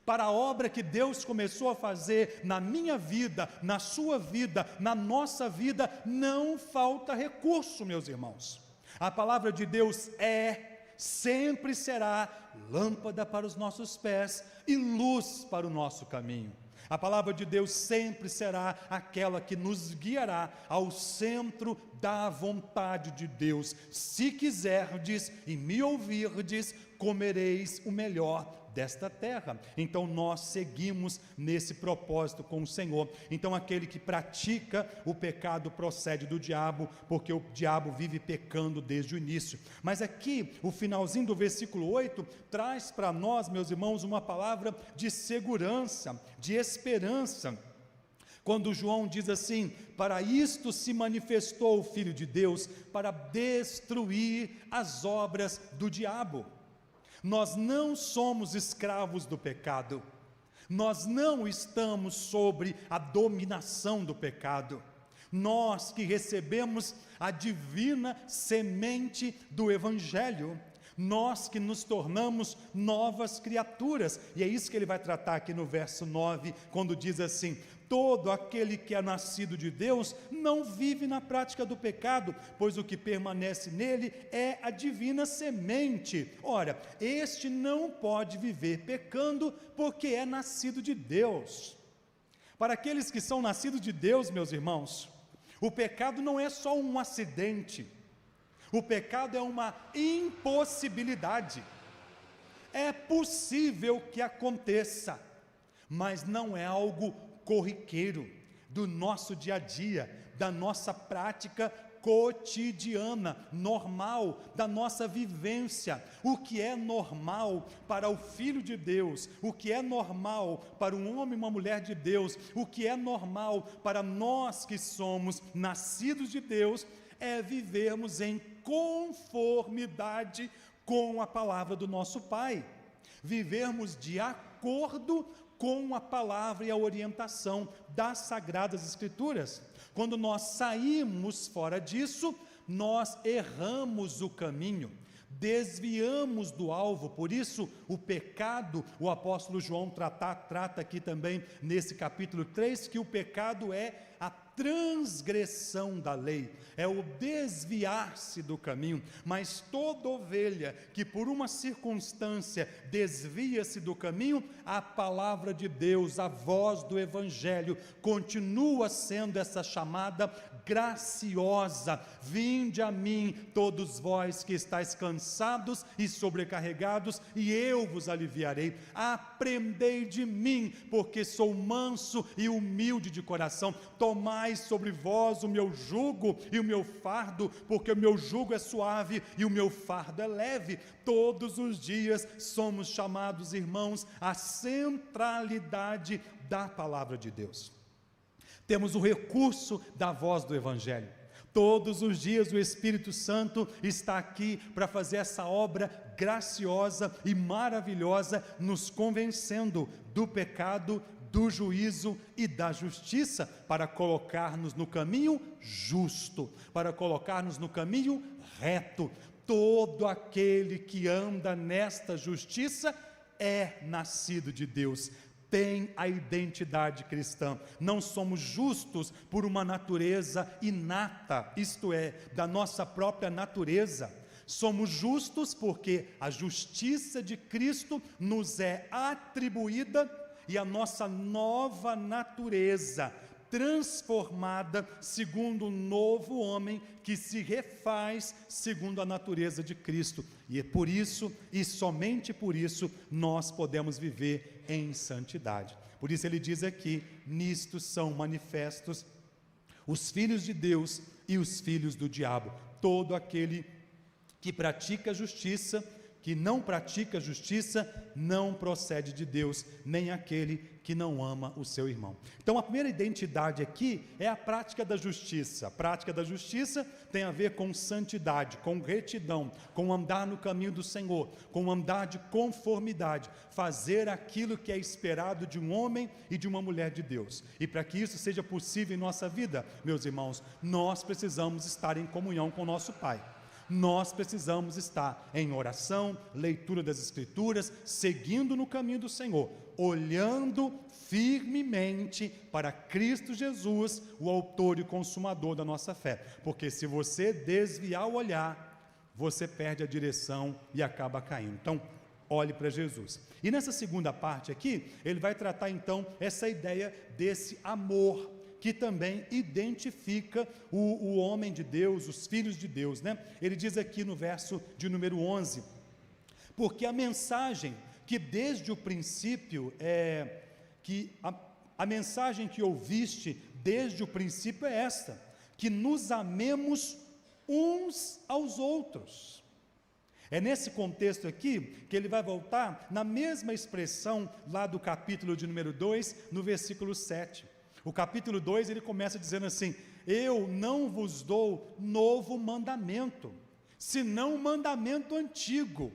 Para a obra que Deus começou a fazer na minha vida, na sua vida, na nossa vida, não falta recurso, meus irmãos. A palavra de Deus sempre será lâmpada para os nossos pés e luz para o nosso caminho. A palavra de Deus sempre será aquela que nos guiará ao centro da vontade de Deus. Se quiserdes e me ouvirdes, comereis o melhor desta terra. Então nós seguimos nesse propósito com o Senhor. Então aquele que pratica o pecado procede do diabo, porque o diabo vive pecando desde o início. Mas aqui, o finalzinho do versículo 8, traz para nós, meus irmãos, uma palavra de segurança, de esperança. Quando João diz assim: para isto se manifestou o Filho de Deus, para destruir as obras do diabo. Nós não somos escravos do pecado, nós não estamos sobre a dominação do pecado. Nós que recebemos a divina semente do Evangelho, nós que nos tornamos novas criaturas. E é isso que ele vai tratar aqui no verso 9, quando diz assim: todo aquele que é nascido de Deus não vive na prática do pecado, pois o que permanece nele é a divina semente. Ora, este não pode viver pecando, porque é nascido de Deus. Para aqueles que são nascidos de Deus, meus irmãos, o pecado não é só um acidente, o pecado é uma impossibilidade. É possível que aconteça, mas não é algo corriqueiro do nosso dia a dia, da nossa prática cotidiana, normal, da nossa vivência. O que é normal para o Filho de Deus, o que é normal para um homem e uma mulher de Deus, o que é normal para nós que somos nascidos de Deus, é vivermos em conformidade com a palavra do nosso Pai, vivermos de acordo com a palavra e a orientação das Sagradas Escrituras. Quando nós saímos fora disso, nós erramos o caminho, desviamos do alvo. Por isso, o pecado, o apóstolo João trata aqui também, nesse capítulo 3, que o pecado é a transgressão da lei, é o desviar-se do caminho. Mas toda ovelha que por uma circunstância desvia-se do caminho, a palavra de Deus, a voz do Evangelho, continua sendo essa chamada graciosa: vinde a mim todos vós que estáis cansados e sobrecarregados, e eu vos aliviarei. Aprendei de mim, porque sou manso e humilde de coração. Tomai sobre vós o meu jugo e o meu fardo, porque o meu jugo é suave e o meu fardo é leve. Todos os dias somos chamados, irmãos, à centralidade da palavra de Deus. Temos o recurso da voz do Evangelho. Todos os dias o Espírito Santo está aqui para fazer essa obra graciosa e maravilhosa, nos convencendo do pecado, do juízo e da justiça, para colocar-nos no caminho justo, para colocar-nos no caminho reto. Todo aquele que anda nesta justiça é nascido de Deus, tem a identidade cristã. Não somos justos por uma natureza inata, isto é, da nossa própria natureza. Somos justos porque a justiça de Cristo nos é atribuída, e a nossa nova natureza, transformada segundo um novo homem que se refaz segundo a natureza de Cristo. E é por isso, e somente por isso, nós podemos viver em santidade. Por isso ele diz aqui: nisto são manifestos os filhos de Deus e os filhos do diabo. Todo aquele que pratica a justiça, que não pratica justiça, não procede de Deus, nem aquele que não ama o seu irmão. Então a primeira identidade aqui é a prática da justiça. A prática da justiça tem a ver com santidade, com retidão, com andar no caminho do Senhor, com andar de conformidade, fazer aquilo que é esperado de um homem e de uma mulher de Deus. E para que isso seja possível em nossa vida, meus irmãos, nós precisamos estar em comunhão com o nosso Pai. Nós precisamos estar em oração, leitura das Escrituras, seguindo no caminho do Senhor, olhando firmemente para Cristo Jesus, o autor e consumador da nossa fé. Porque se você desviar o olhar, você perde a direção e acaba caindo. Então, olhe para Jesus. E nessa segunda parte aqui, ele vai tratar então essa ideia desse amor, que também identifica o homem de Deus, os filhos de Deus, né? Ele diz aqui no verso de número 11: porque a mensagem que desde o princípio a mensagem que ouviste desde o princípio é esta, que nos amemos uns aos outros. É nesse contexto aqui que ele vai voltar na mesma expressão lá do capítulo de número 2, no versículo 7. O capítulo 2, ele começa dizendo assim: eu não vos dou novo mandamento, senão um mandamento antigo,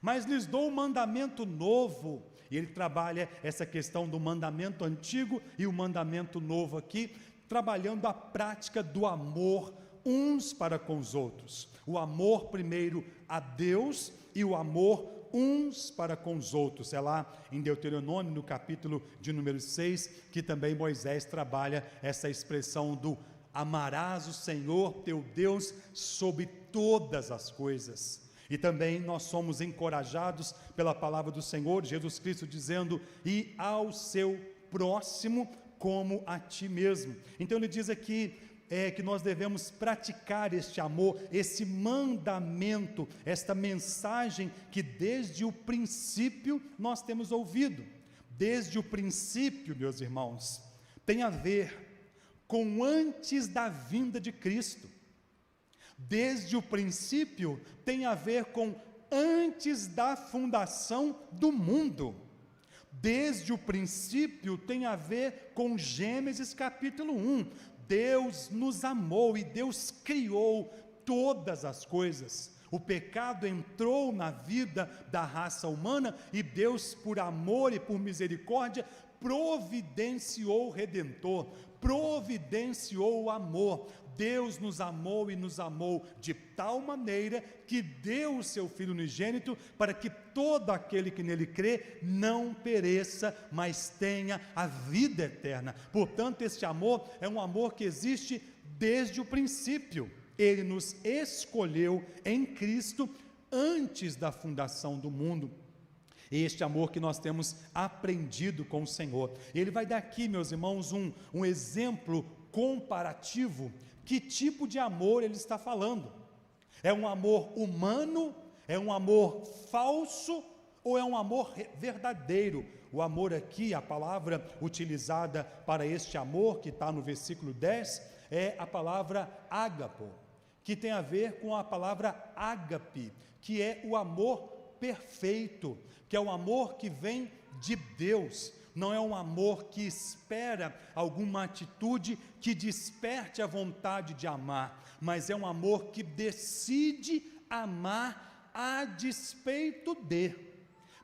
mas lhes dou um mandamento novo. E ele trabalha essa questão do mandamento antigo e o mandamento novo aqui, trabalhando a prática do amor uns para com os outros. O amor primeiro a Deus e o amor uns para com os outros. É lá em Deuteronômio, no capítulo de número 6, que também Moisés trabalha essa expressão do amarás o Senhor teu Deus sobre todas as coisas. E também nós somos encorajados pela palavra do Senhor, Jesus Cristo dizendo, e ao seu próximo como a ti mesmo. Então ele diz aqui, que nós devemos praticar este amor, esse mandamento, esta mensagem que desde o princípio nós temos ouvido. Desde o princípio, meus irmãos, tem a ver com antes da vinda de Cristo. Desde o princípio tem a ver com antes da fundação do mundo. Desde o princípio tem a ver com Gênesis capítulo 1. Deus nos amou e Deus criou todas as coisas. O pecado entrou na vida da raça humana e Deus, por amor e por misericórdia, providenciou o Redentor, providenciou o amor. Deus nos amou e nos amou de tal maneira que deu o seu Filho unigênito para que todo aquele que nele crê não pereça, mas tenha a vida eterna. Portanto, este amor é um amor que existe desde o princípio. Ele nos escolheu em Cristo antes da fundação do mundo. Este amor que nós temos aprendido com o Senhor. Ele vai dar aqui, meus irmãos, um exemplo comparativo. Que tipo de amor ele está falando? É um amor humano? É um amor falso? Ou é um amor verdadeiro? O amor aqui, a palavra utilizada para este amor, que está no versículo 10, é a palavra ágapo, que tem a ver com a palavra ágape, que é o amor perfeito, que é o amor que vem de Deus. Não é um amor que espera alguma atitude que desperte a vontade de amar, mas é um amor que decide amar a despeito de,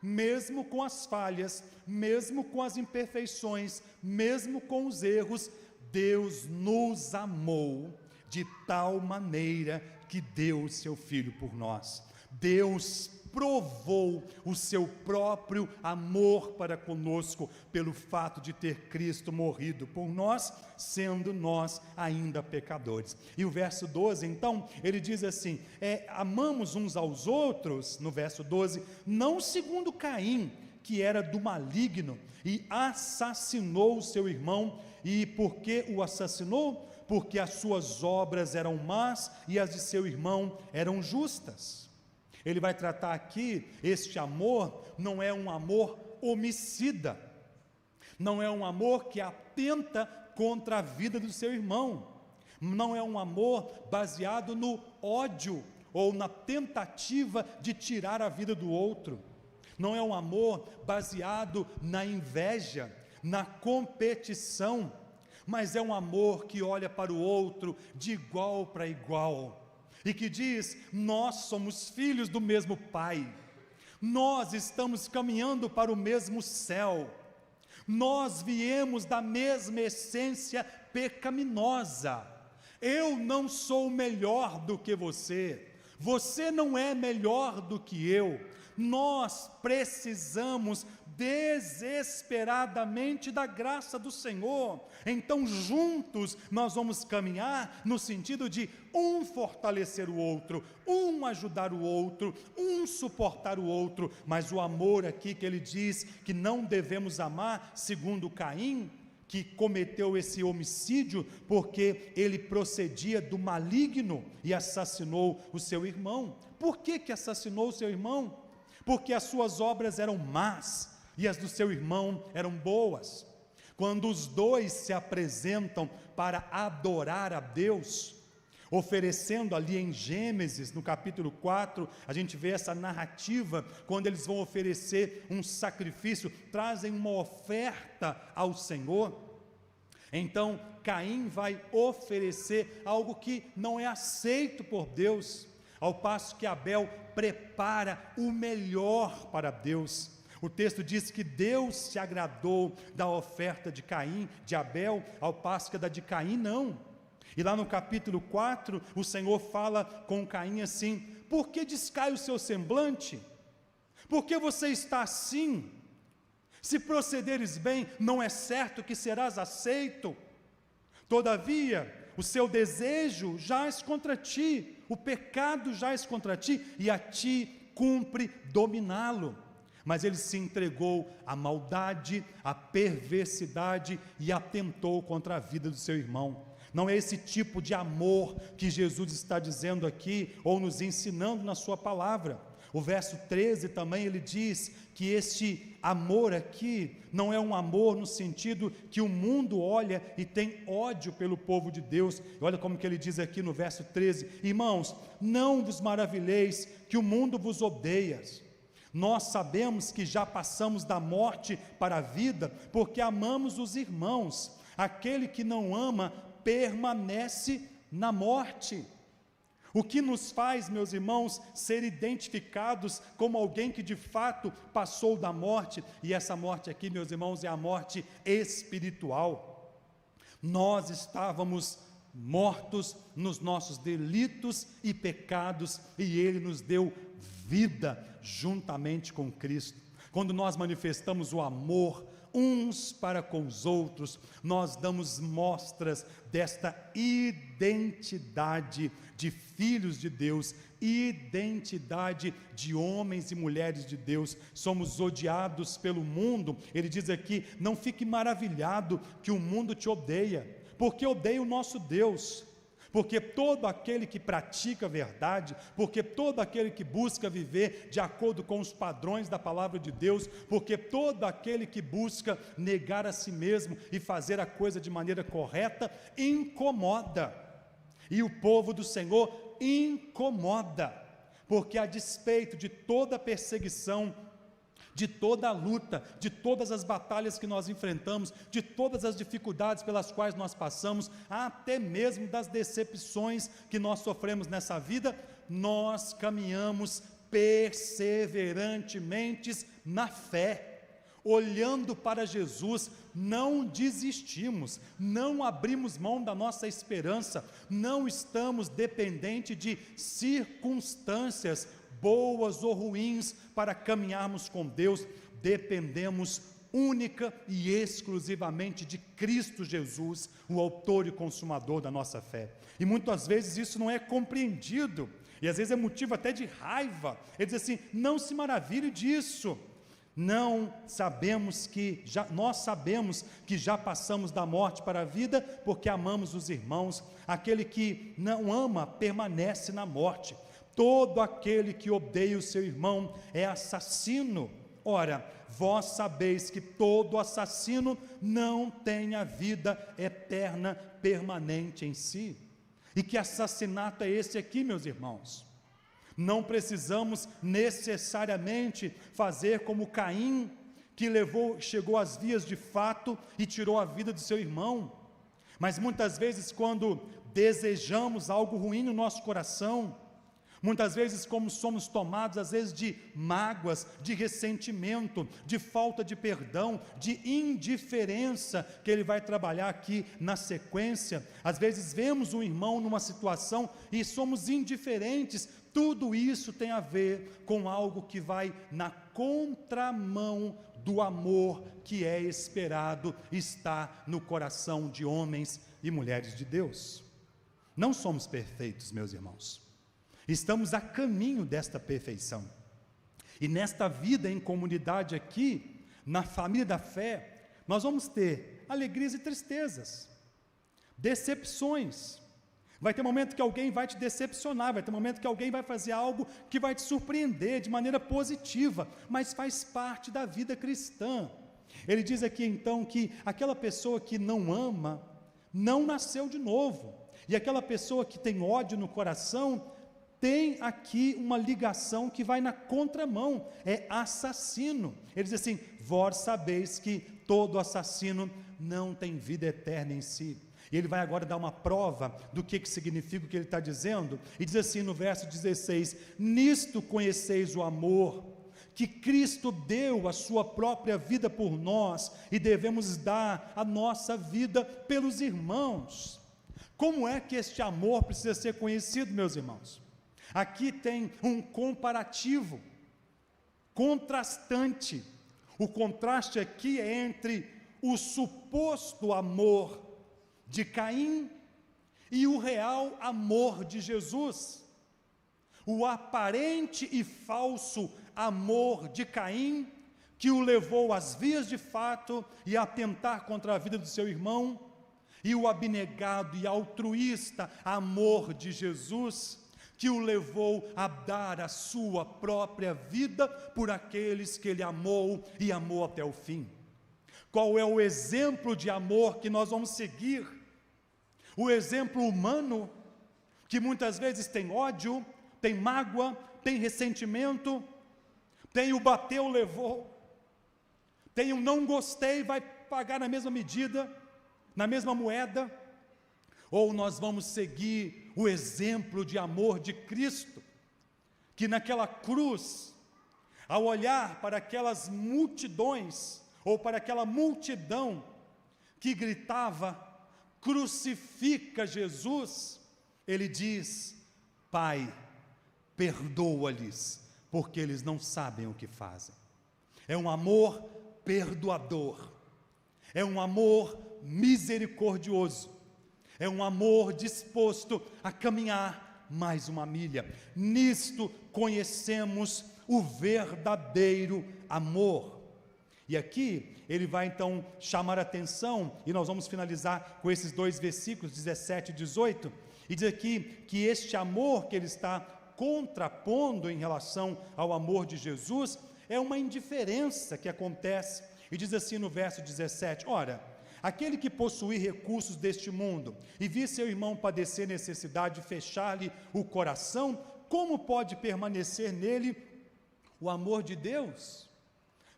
mesmo com as falhas, mesmo com as imperfeições, mesmo com os erros. Deus nos amou de tal maneira que deu o seu Filho por nós. Deus provou o seu próprio amor para conosco, pelo fato de ter Cristo morrido por nós, sendo nós ainda pecadores. E o verso 12, então, ele diz assim, amamos uns aos outros, no verso 12, não segundo Caim, que era do maligno, e assassinou o seu irmão. E por que o assassinou? Porque as suas obras eram más, e as de seu irmão eram justas. Ele vai tratar aqui, este amor não é um amor homicida, não é um amor que atenta contra a vida do seu irmão, não é um amor baseado no ódio ou na tentativa de tirar a vida do outro, não é um amor baseado na inveja, na competição, mas é um amor que olha para o outro de igual para igual, e que diz, nós somos filhos do mesmo Pai, nós estamos caminhando para o mesmo céu, nós viemos da mesma essência pecaminosa. Eu não sou melhor do que você, você não é melhor do que eu. Nós precisamos desesperadamente da graça do Senhor. Então juntos nós vamos caminhar no sentido de um fortalecer o outro, um ajudar o outro, um suportar o outro. Mas o amor aqui que ele diz que não devemos amar segundo Caim, que cometeu esse homicídio porque ele procedia do maligno e assassinou o seu irmão. Por que assassinou o seu irmão? Porque as suas obras eram más e as do seu irmão eram boas. Quando os dois se apresentam para adorar a Deus, oferecendo ali em Gênesis, no capítulo 4, a gente vê essa narrativa, quando eles vão oferecer um sacrifício, trazem uma oferta ao Senhor. Então Caim vai oferecer algo que não é aceito por Deus, ao passo que Abel prepara o melhor para Deus. O texto diz que Deus se agradou da oferta de Caim, de Abel, ao passo que a da de Caim não. E lá no capítulo 4, o Senhor fala com Caim assim: por que descai o seu semblante? Por que você está assim? Se procederes bem, não é certo que serás aceito. Todavia, o seu desejo jaz contra ti, o pecado jaz contra ti, e a ti cumpre dominá-lo. Mas ele se entregou à maldade, à perversidade e atentou contra a vida do seu irmão. Não é esse tipo de amor que Jesus está dizendo aqui, ou nos ensinando na sua palavra. O verso 13 também ele diz que este amor aqui não é um amor no sentido que o mundo olha e tem ódio pelo povo de Deus. E olha como que ele diz aqui no verso 13: irmãos, não vos maravilheis que o mundo vos odeia. Nós sabemos que já passamos da morte para a vida, porque amamos os irmãos. Aquele que não ama permanece na morte. O que nos faz, meus irmãos, ser identificados como alguém que de fato passou da morte, e essa morte aqui, meus irmãos, é a morte espiritual. Nós estávamos mortos nos nossos delitos e pecados, e Ele nos deu vida juntamente com Cristo. Quando nós manifestamos o amor uns para com os outros, nós damos mostras desta identidade de filhos de Deus, identidade de homens e mulheres de Deus. Somos odiados pelo mundo. Ele diz aqui: não fique maravilhado que o mundo te odeia, porque odeia o nosso Deus. Porque todo aquele que pratica a verdade, porque todo aquele que busca viver de acordo com os padrões da palavra de Deus, porque todo aquele que busca negar a si mesmo e fazer a coisa de maneira correta, incomoda. E o povo do Senhor incomoda, porque a despeito de toda a perseguição, de toda a luta, de todas as batalhas que nós enfrentamos, de todas as dificuldades pelas quais nós passamos, até mesmo das decepções que nós sofremos nessa vida, nós caminhamos perseverantemente na fé, olhando para Jesus, não desistimos, não abrimos mão da nossa esperança, não estamos dependentes de circunstâncias boas ou ruins para caminharmos com Deus. Dependemos única e exclusivamente de Cristo Jesus, o autor e consumador da nossa fé. E muitas vezes isso não é compreendido, e às vezes é motivo até de raiva. Ele diz assim: não se maravilhe disso. Nós sabemos que já passamos da morte para a vida, porque amamos os irmãos. Aquele que não ama permanece na morte. Todo aquele que odeia o seu irmão é assassino. Ora, vós sabeis que todo assassino não tem a vida eterna permanente em si. E que assassinato é esse aqui, meus irmãos? Não precisamos necessariamente fazer como Caim, que chegou às vias de fato e tirou a vida do seu irmão. Mas muitas vezes, quando desejamos algo ruim no nosso coração, muitas vezes, como somos tomados às vezes de mágoas, de ressentimento, de falta de perdão, de indiferença, que ele vai trabalhar aqui na sequência. Às vezes vemos um irmão numa situação e somos indiferentes. Tudo isso tem a ver com algo que vai na contramão do amor que é esperado estar no coração de homens e mulheres de Deus. Não somos perfeitos, meus irmãos. Estamos a caminho desta perfeição. E nesta vida em comunidade aqui, na família da fé, nós vamos ter alegrias e tristezas, decepções. Vai ter momento que alguém vai te decepcionar, vai ter momento que alguém vai fazer algo que vai te surpreender de maneira positiva, mas faz parte da vida cristã. Ele diz aqui então que aquela pessoa que não ama, não nasceu de novo, e aquela pessoa que tem ódio no coração, tem aqui uma ligação que vai na contramão, é assassino. Ele diz assim: vós sabeis que todo assassino não tem vida eterna em si. E ele vai agora dar uma prova do que significa o que ele está dizendo, e diz assim no verso 16: nisto conheceis o amor, que Cristo deu a sua própria vida por nós, e devemos dar a nossa vida pelos irmãos. Como é que este amor precisa ser conhecido, meus irmãos? Aqui tem um comparativo, contrastante. O contraste aqui é entre o suposto amor de Caim e o real amor de Jesus. O aparente e falso amor de Caim, que o levou às vias de fato e a atentar contra a vida do seu irmão, e o abnegado e altruísta amor de Jesus, que o levou a dar a sua própria vida por aqueles que ele amou e amou até o fim. Qual é o exemplo de amor que nós vamos seguir? O exemplo humano, que muitas vezes tem ódio, tem mágoa, tem ressentimento, tem o bateu, levou, tem o não gostei, vai pagar na mesma medida, na mesma moeda. Ou nós vamos seguir o exemplo de amor de Cristo, que naquela cruz, ao olhar para aquelas multidões, ou para aquela multidão que gritava, crucifica Jesus, ele diz, Pai, perdoa-lhes, porque eles não sabem o que fazem. É um amor perdoador, é um amor misericordioso, é um amor disposto a caminhar mais uma milha. Nisto conhecemos o verdadeiro amor. E aqui ele vai então chamar a atenção, e nós vamos finalizar com esses dois versículos, 17 e 18, e diz aqui que este amor que ele está contrapondo em relação ao amor de Jesus, é uma indiferença que acontece, e diz assim no verso 17, ora, aquele que possuir recursos deste mundo, e vir seu irmão padecer necessidade de fechar-lhe o coração, como pode permanecer nele o amor de Deus?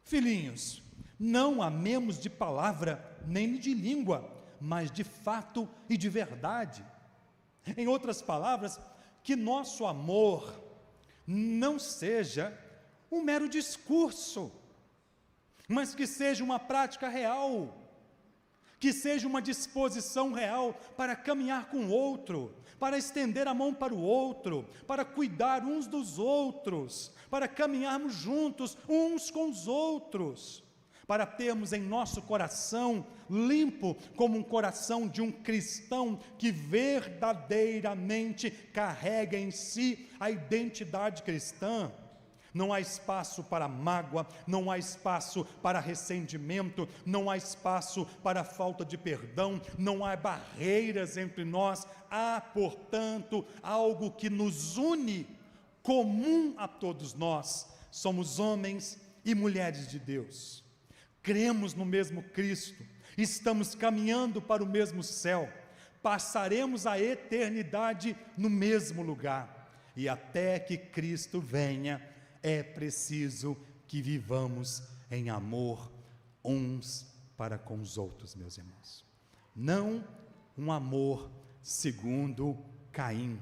Filhinhos, não amemos de palavra, nem de língua, mas de fato e de verdade. Em outras palavras, que nosso amor não seja um mero discurso, mas que seja uma prática real, que seja uma disposição real para caminhar com o outro, para estender a mão para o outro, para cuidar uns dos outros, para caminharmos juntos uns com os outros, para termos em nosso coração limpo como um coração de um cristão que verdadeiramente carrega em si a identidade cristã. Não há espaço para mágoa, não há espaço para ressentimento, não há espaço para falta de perdão, não há barreiras entre nós. Há, portanto, algo que nos une, comum a todos nós. Somos homens e mulheres de Deus, cremos no mesmo Cristo, estamos caminhando para o mesmo céu, passaremos a eternidade no mesmo lugar, e até que Cristo venha, é preciso que vivamos em amor uns para com os outros, meus irmãos. Não um amor segundo Caim,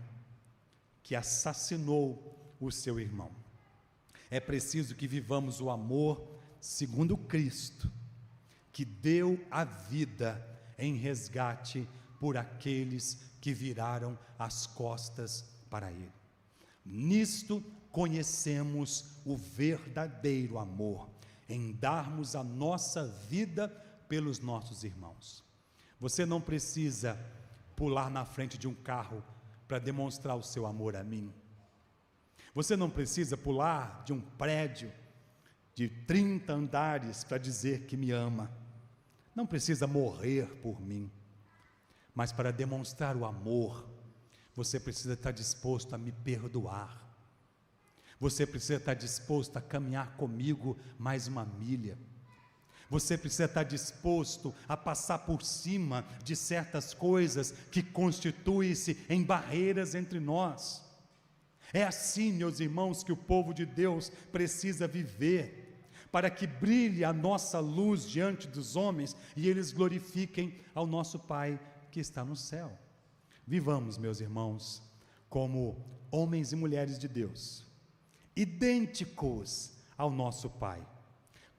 que assassinou o seu irmão. É preciso que vivamos o amor segundo Cristo, que deu a vida em resgate por aqueles que viraram as costas para Ele. Nisto conhecemos o verdadeiro amor, em darmos a nossa vida pelos nossos irmãos. Você não precisa pular na frente de um carro para demonstrar o seu amor a mim. Você não precisa pular de um prédio de 30 andares para dizer que me ama. Não precisa morrer por mim. Mas para demonstrar o amor, você precisa estar disposto a me perdoar. Você precisa estar disposto a caminhar comigo mais uma milha. Você precisa estar disposto a passar por cima de certas coisas que constituem-se em barreiras entre nós. É assim, meus irmãos, que o povo de Deus precisa viver, para que brilhe a nossa luz diante dos homens e eles glorifiquem ao nosso Pai que está no céu. Vivamos, meus irmãos, como homens e mulheres de Deus, idênticos ao nosso Pai,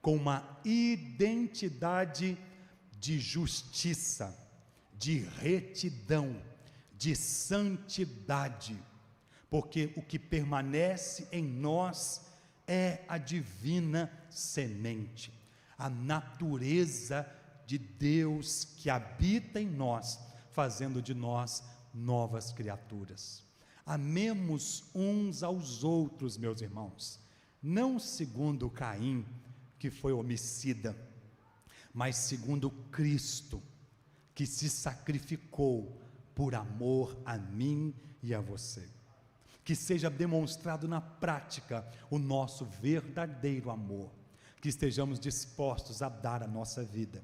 com uma identidade de justiça, de retidão, de santidade, porque o que permanece em nós é a divina semente, a natureza de Deus que habita em nós, fazendo de nós novas criaturas. Amemos uns aos outros, meus irmãos, não segundo Caim, que foi homicida, mas segundo Cristo, que se sacrificou por amor a mim e a você. Que seja demonstrado na prática o nosso verdadeiro amor, que estejamos dispostos a dar a nossa vida.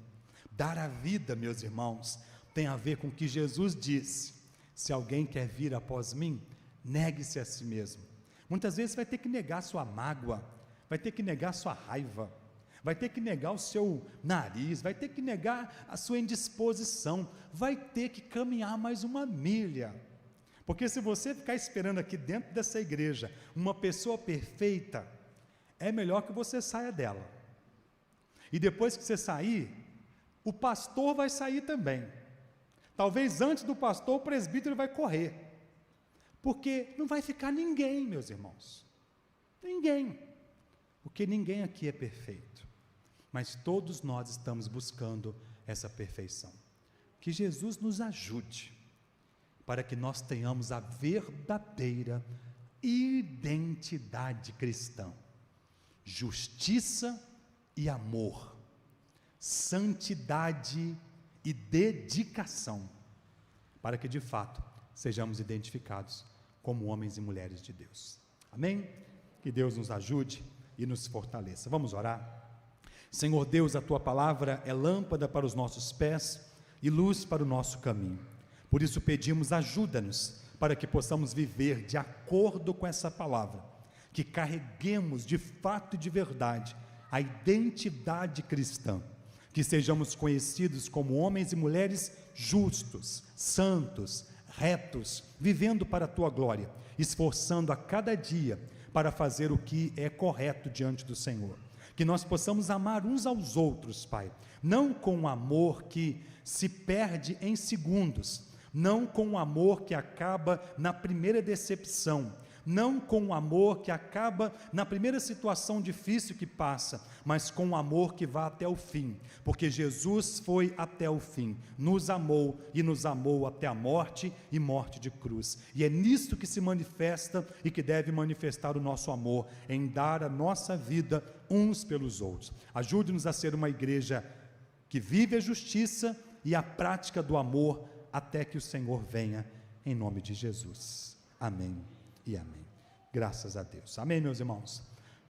Dar a vida, meus irmãos, tem a ver com o que Jesus disse: se alguém quer vir após mim, negue-se a si mesmo. Muitas vezes vai ter que negar sua mágoa, vai ter que negar sua raiva, vai ter que negar o seu nariz, vai ter que negar a sua indisposição, vai ter que caminhar mais uma milha. Porque se você ficar esperando aqui dentro dessa igreja uma pessoa perfeita, é melhor que você saia dela. E depois que você sair, o pastor vai sair também. Talvez antes do pastor o presbítero vai correr. Porque não vai ficar ninguém, meus irmãos. Ninguém. Porque ninguém aqui é perfeito. Mas todos nós estamos buscando essa perfeição. Que Jesus nos ajude, para que nós tenhamos a verdadeira identidade cristã, justiça e amor, santidade e dedicação, para que de fato sejamos identificados como homens e mulheres de Deus. Amém? Que Deus nos ajude e nos fortaleça. Vamos orar? Senhor Deus, a Tua palavra é lâmpada para os nossos pés e luz para o nosso caminho. Por isso pedimos, ajuda-nos para que possamos viver de acordo com essa palavra, que carreguemos de fato e de verdade a identidade cristã, que sejamos conhecidos como homens e mulheres justos, santos, retos, vivendo para a Tua glória, esforçando a cada dia para fazer o que é correto diante do Senhor. Que nós possamos amar uns aos outros, Pai, não com um amor que se perde em segundos, não com um amor que acaba na primeira decepção, não com um amor que acaba na primeira situação difícil que passa, mas com um amor que vá até o fim, porque Jesus foi até o fim, nos amou e nos amou até a morte e morte de cruz, e é nisto que se manifesta e que deve manifestar o nosso amor, em dar a nossa vida uns pelos outros. Ajude-nos a ser uma igreja que vive a justiça e a prática do amor, até que o Senhor venha, em nome de Jesus. Amém e amém. Graças a Deus. Amém, meus irmãos.